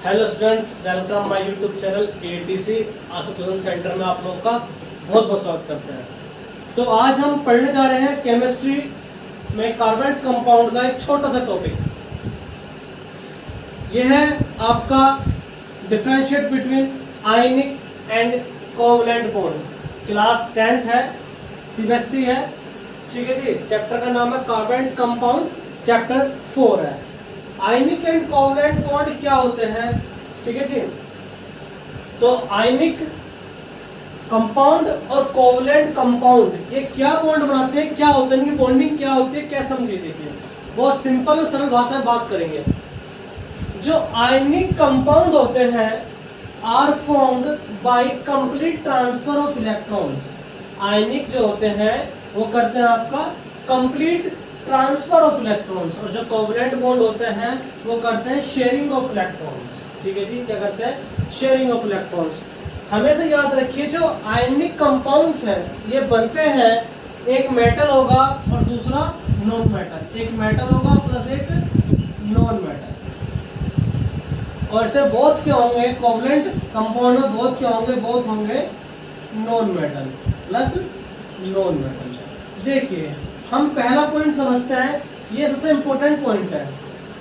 Hello students, welcome my YouTube channel ATC Ashutoshan centre में आप लोगों का बहुत बहुत स्वागत करते हैं। तो आज हम पढ़ने जा रहे हैं केमिस्ट्री में कार्बेट्स कंपाउंड का एक छोटा सा टॉपिक। यह है आपका differentiate between ionic and covalent bond. Class 10th है, सीबीएसई है, ठीक है जी। चैप्टर का नाम है कार्बेट्स कंपाउंड, चैप्टर 4 है। आयनिक एंड कोवलेंट बॉन्ड क्या होते हैं, ठीक है जी। तो आयनिक कंपाउंड और कोवलेंट कंपाउंड ये क्या बॉन्ड बनाते हैं, क्या होता है, इनकी बॉन्डिंग क्या होती है, क्या समझिए। देखिए, बहुत सिंपल और सरल भाषा में बात करेंगे। जो आयनिक कंपाउंड होते हैं are formed by complete transfer of electrons. Ionic जो होते हैं वो करते हैं आपका कंप्लीट ट्रांसफर ऑफ इलेक्ट्रॉन्स, और जो कोवलेंट बॉन्ड होते हैं वो करते हैं शेयरिंग ऑफ इलेक्ट्रॉन्स, ठीक है जी। क्या करते हैं? Sharing of electrons. हमेशा याद रखिए, जो आयनिक कंपाउंड्स हैं ये बनते हैं, एक मेटल होगा और दूसरा नॉन मेटल, एक मेटल होगा प्लस एक नॉन मेटल। और ऐसे बहुत क्या होंगे कोवलेंट कंपाउंड में, बहुत क्या होंगे, बहुत होंगे non metal plus non metal. देखिए, हम पहला पॉइंट समझते हैं, ये सबसे इंपॉर्टेंट पॉइंट है।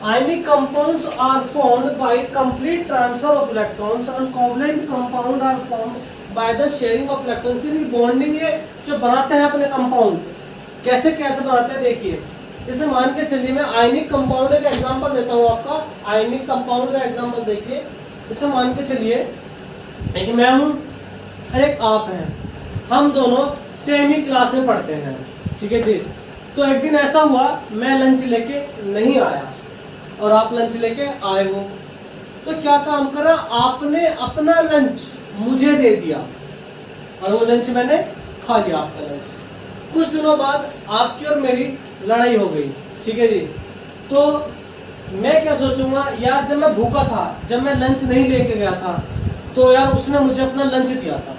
Ionic compounds are formed by complete transfer of electrons and covalent compound are formed by the sharing of electrons. इनकी बॉन्डिंग ये जो बनाते हैं अपने कंपाउंड, कैसे कैसे बनाते हैं देखिए। जैसे मान के चलिए, मैं आयनिक कंपाउंड का एग्जांपल देता हूँ आपका। आयनिक कंपाउंड का एग्जांपल देखिए। जैसे मान के चलिए एक मैं हूँ और एक आप हैं, हम दोनों सेम ही क्लास में पढ़ते हैं, ठीक है जी। तो एक दिन ऐसा हुआ, मैं लंच लेके नहीं आया और आप लंच लेके आए हो। तो क्या काम करा, आपने अपना लंच मुझे दे दिया और वो लंच मैंने खा लिया, आपका लंच। कुछ दिनों बाद आपकी और मेरी लड़ाई हो गई, ठीक है जी। तो मैं क्या सोचूंगा, यार जब मैं भूखा था, जब मैं लंच नहीं लेके गया था, तो यार उसने मुझे अपना लंच दिया था,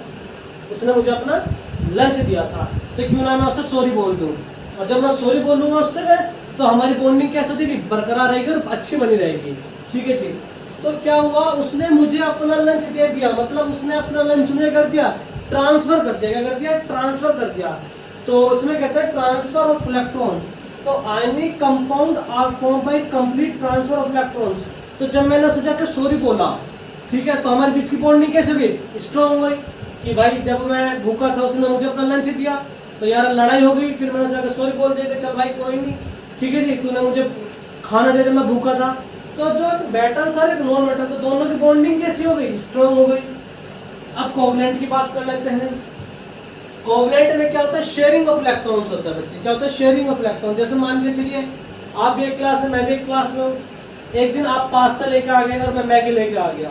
उसने मुझे अपना लंच दिया था, तो क्यों ना मैं उससे सॉरी बोल दूं। और जब मैं सॉरी बोलूंगा उससे तो हमारी बॉन्डिंग कैसे हो जाएगी, बरकरार रहेगी और अच्छी बनी रहेगी, ठीक है जी। तो क्या हुआ, उसने मुझे अपना लंच दे दिया, मतलब उसने अपना लंच मुझे कर दिया, ट्रांसफर कर दिया। क्या कर दिया? ट्रांसफर कर दिया। तो उसमें कहते हैं ट्रांसफर ऑफ इलेक्ट्रॉन्स। तो ionic compound are formed by complete transfer of electrons. तो जब मैंने सोचा कि सॉरी बोला, ठीक है, तो हमारे बीच की बॉन्डिंग कैसे हो गई, स्ट्रॉन्ग हो गई। कि भाई जब मैं भूखा था उसने मुझे अपना लंच दिया, तो यार लड़ाई हो गई, फिर मैंने जाकर सॉरी बोल दिया कि चल भाई कोई नहीं, ठीक है जी, तूने मुझे खाना दे दिया, मैं भूखा था। तो जो मेटल था एक नॉन मेटल, तो दोनों की बॉन्डिंग कैसी हो गई, स्ट्रॉन्ग हो गई। अब कोवलेंट की बात कर लेते हैं। कोवलेंट में क्या होता है, शेयरिंग ऑफ इलेक्ट्रॉन्स होता है बच्चे। क्या होता है? Sharing of electron. जैसे मान के चलिए आप एक क्लास में, मैं भी एक क्लास में हूँ। एक दिन आप पास्ता लेके आ गए और मैं मैगी लेके आ गया।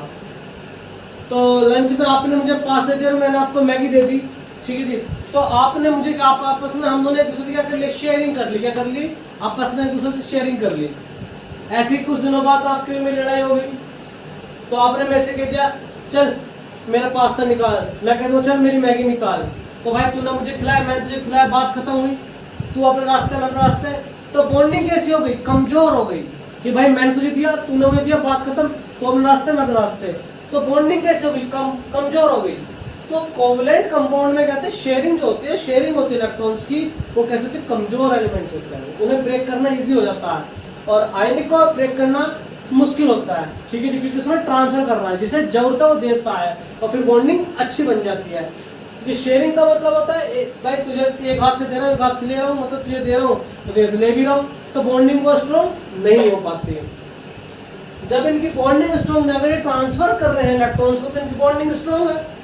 तो लंच में आपने मुझे पास्ता दिया और मैंने आपको मैगी दे दी, ठीक है जी। तो आपने मुझे, आप आपस में, हम दोनों एक दूसरे से क्या कर लिया, शेयरिंग कर ली। क्या कर ली? आपस में एक दूसरे से शेयरिंग कर ली। ऐसे ही कुछ दिनों बाद आपके में लड़ाई हो गई, तो आपने मेरे से कह दिया चल मेरा पास्ता निकाल, मैं कहता हूँ चल मेरी मैगी निकाल। तो भाई तूने मुझे खिलाया, मैंने तुझे खिलाया, बात खत्म हुई, तू अपने रास्ते मैं अपने रास्ते। तो बॉन्डिंग कैसी हो गई, कमजोर हो गई कि भाई मैंने तुझे दिया, तूने मुझे दिया, बात खत्म, तू अपने रास्ते मैं अपने रास्ते। तो बॉन्डिंग कैसे हो गई, कमजोर हो गई। तो कोवलेंट कंपाउंड में कहते हैं शेयरिंग जो होती है, शेयरिंग होती है इलेक्ट्रॉन्स की, वो कैसे होती है, कमजोर एलिमेंट्स होते हैं, उन्हें ब्रेक करना इजी हो जाता है। और आयनिक को ब्रेक करना मुश्किल होता है, ठीक है जी, क्योंकि उसमें ट्रांसफर करना है, जिसे जरूरत है वो देता है और फिर बॉन्डिंग अच्छी बन जाती है। क्योंकि शेयरिंग का मतलब होता है भाई तुझे एक हाथ से दे रहा हूँ, एक हाथ से ले रहा हूँ, मतलब तुझे दे रहा हूँ तो तेरे से ले भी रहा हूँ, तो बॉन्डिंग को स्ट्रॉन्ग नहीं हो पाती है। जब इनकी बॉन्डिंग स्ट्रॉन्ग है, अगर ये ट्रांसफर कर रहे हैं इलेक्ट्रॉन्स को, तो इनकी बॉन्डिंग स्ट्रॉन्ग है।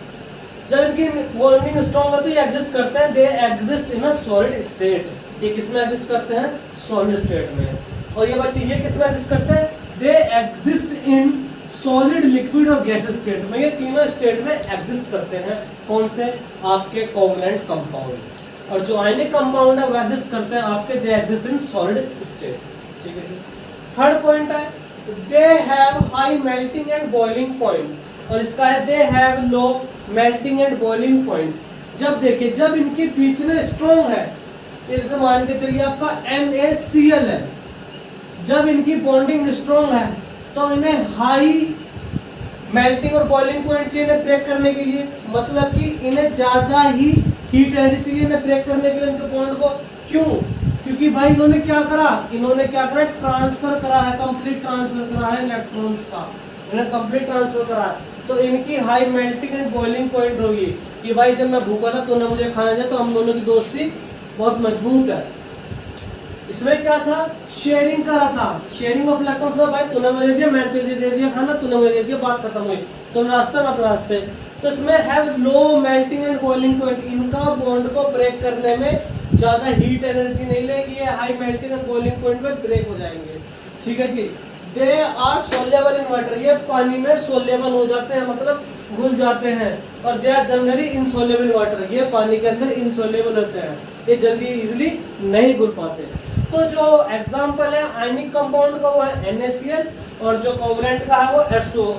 जब इनकी बॉन्डिंग स्ट्रॉन्ग है तो ये एग्जिस्ट करते हैं, they exist in a solid state. ये किस में एग्जिस्ट करते हैं, सॉलिड स्टेट में। और ये बच्चे ये किस में एग्जिस्ट करते हैं, they exist in solid, liquid और गैस स्टेट में। ये तीनों स्टेट में एग्जिस्ट करते हैं। कौन से? आपके कोवलेंट कंपाउंड। और जो आयनिक कंपाउंड है वो एग्जिस्ट करते हैं आपके, they exist in solid state, ठीक है। थर्ड पॉइंट है they have high melting and boiling point, और इसका है they have low melting and boiling point. जब देखिए, जब इनके बीच में स्ट्रॉन्ग है, जैसे मान के चलिए आपका NaCl है, जब इनकी बॉन्डिंग स्ट्रॉन्ग है तो इन्हें हाई मेल्टिंग और बॉइलिंग पॉइंट चाहिए इन्हें ब्रेक करने के लिए, मतलब कि इन्हें ज्यादा ही हीट एनर्जी चाहिए इन्हें ब्रेक करने के लिए इनके बॉन्ड को। क्यों? क्योंकि भाई इन्होंने क्या करा, ट्रांसफर करा है, कंप्लीट ट्रांसफर करा है इलेक्ट्रॉन्स का, इन्हें कंप्लीट ट्रांसफर करा है। तो इनकी high melting and boiling point होगी कि भाई जब मैं भूखा था तूने मुझे खाना दिया, तो हम दोनों की दोस्ती बहुत मजबूत है। इसमें क्या था, शेयरिंग करा था, शेयरिंग ऑफ इलेक्ट्रॉन्स में भाई तूने मुझे दिया, मैं तुझे दे दिया खाना, तूने मुझे दे दिया, बात खत्म हुई, तुम रास्ते में अपने रास्ते। तो इसमें have low melting and boiling point, इनका बॉन्ड को ब्रेक करने में ज्यादा हीट एनर्जी नहीं लेगी, ये high melting and boiling point पे ब्रेक हो जाएंगे। ठीक है जी। They are soluble in water, ये पानी में सोल्युबल हो जाते हैं, मतलब घुल जाते हैं। और they are generally insoluble in water, ये पानी के अंदर इनसोल्युबल होते हैं, ये जल्दी इजीली नहीं घुल पाते। तो जो एग्जांपल है आयनिक कंपाउंड का वो है NaCl, और जो कोवलेंट का है वो H2O।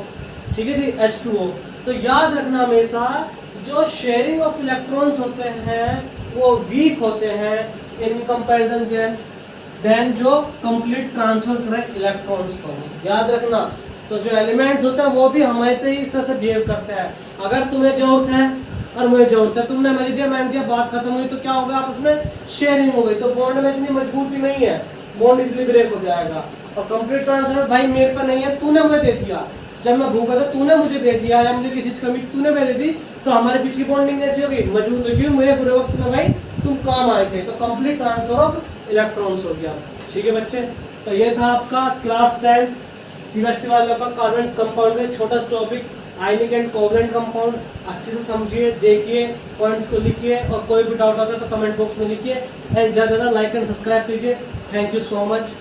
ठीक है जी, H2O। तो याद रखना हमेशा जो शेयरिंग ऑफ इलेक्ट्रॉन्स होते हैं वो वीक होते हैं इन कंपैरिजन देन जो कंप्लीट ट्रांसफर करे इलेक्ट्रॉन्स को, याद रखना। तो जो एलिमेंट्स होते हैं वो भी हमारे से ही इस तरह से बिहेव करते हैं। अगर तुम्हें जरूरत है और मुझे जरूरत है, तुमने मुझे दिया मैंने दिया, बात खत्म हुई, तो क्या होगा आपस में शेयरिंग हो गई, तो बॉन्ड में इतनी मजबूती नहीं है, बॉन्ड इसलिए ब्रेक हो जाएगा। और कंप्लीट ट्रांसफर भाई मेरे पर नहीं है, तूने मुझे दे दिया, जब मैं भूखा था तूने मुझे दे दिया, या मुझे किसी चीज कमी तूने मुझे दे दी, तो हमारे बीच की बॉन्डिंग जैसी होगी, मजबूत होगी, मेरे बुरे वक्त में भाई तुम काम आए थे, तो कंप्लीट ट्रांसफर ऑफ इलेक्ट्रॉन्स हो गया। ठीक है बच्चे, तो ये था आपका क्लास 10 CBSE वालों का कार्बन्स कंपाउंड का छोटा सा topic, ionic and covalent compound. अच्छे से समझिए, देखिए, पॉइंट्स को लिखिए, और कोई भी डाउट आता है तो कमेंट बॉक्स में लिखिए, एंड ज़्यादा से ज़्यादा लाइक एंड सब्सक्राइब कीजिए। Thank you so much.